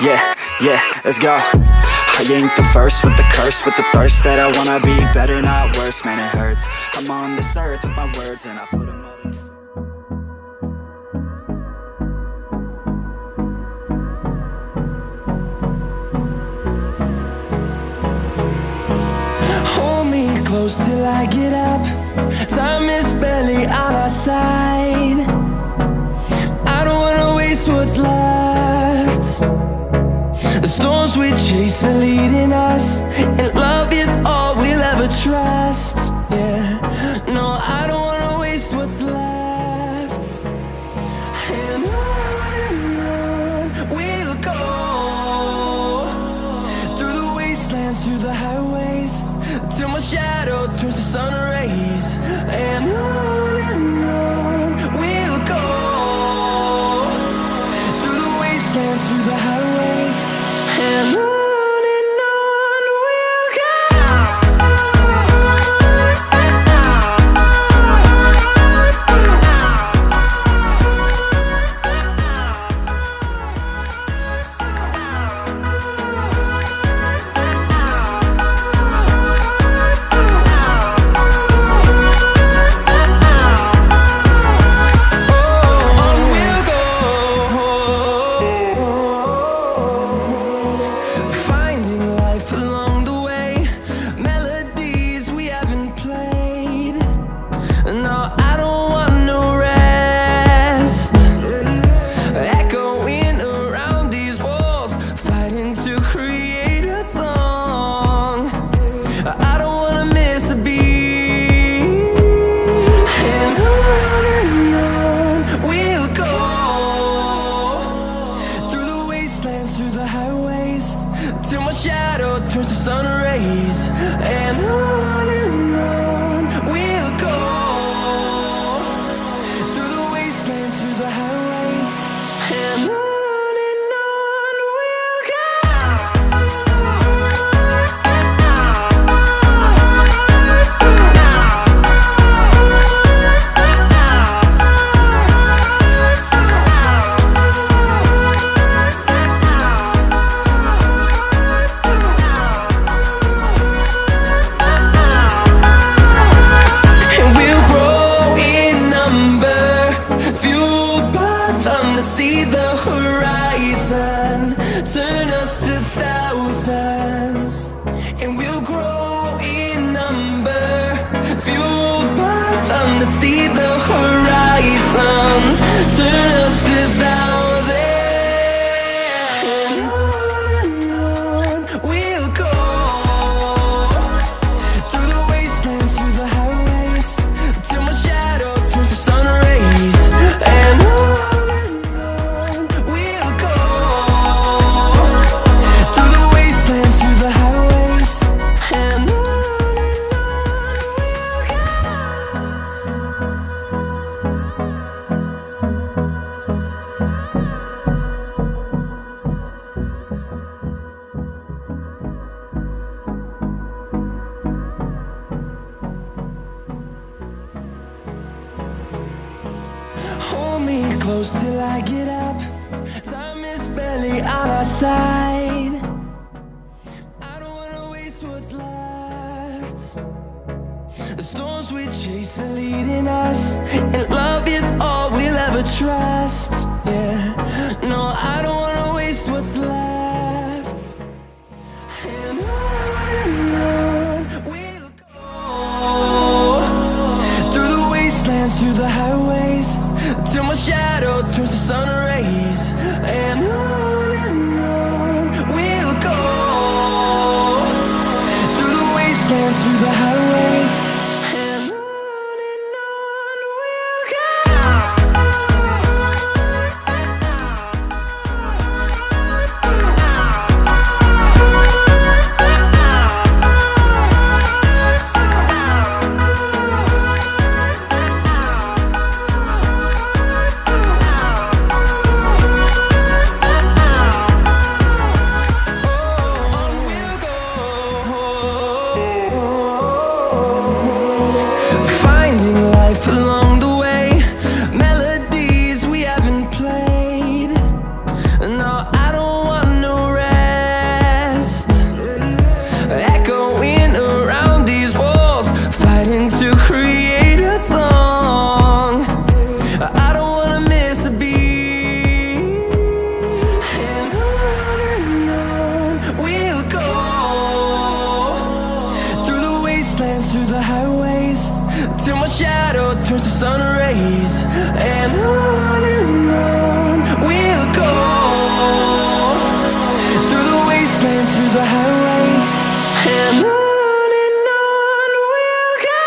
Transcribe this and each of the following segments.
Yeah, yeah, let's go. I ain't the first with the curse, with the thirst that I wanna be better, not worse. Man, it hurts. I'm on this earth with my words and I put them all together. Hold me close till I get up. Time is barely on our side. I don't wanna waste what's left. The storms we chase are leading us, and love is all we'll ever trust. Yeah, no, I don't wanna waste what's left. And on we'll go, through the wastelands, through the highways, till my shadow turns to sun rays. And on we'll go, through the wastelands, through the highways, and on we'll go. No, I don't want no rest. Echoing around these walls, fighting to create a song. I don't wanna miss a beat. And on we'll go, through the wastelands, through the highways, till my shadow turns to sun rays. And on we'll go, through the wastelands, through the highways, and on we'll go. And we'll grow in number, fueled by them to see the horizon, turn us to thousands. And we'll grow in number, fueled by them to see the horizon, turn us to thousands. And on we'll go, through the wastelands, through the highways, till my shadow turns to sun rays. And on we'll go, through the wastelands, through the highways, and on we'll go. Hold me close till I get up. Time is barely on our side. I don't wanna waste what's left. The storms we chase are leading us, and love is all we'll ever trust. Yeah, no, I don't wanna waste what's left. And on we'll go, through the wastelands, through the highways, till my shadow turns to sun rays. And on we'll go, through the wastelands, through the highways, and on we'll go. turns to sun rays, and on we'll go, through the wastelands, through the highways, and on we'll go.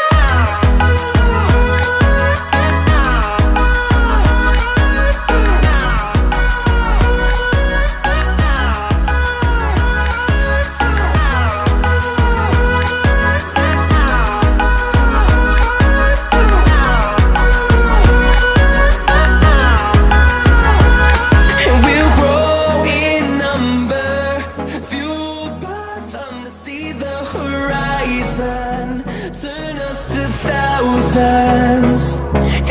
And we'll grow in number, fueled by them to see the horizon, turn us to thousands,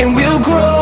and we'll grow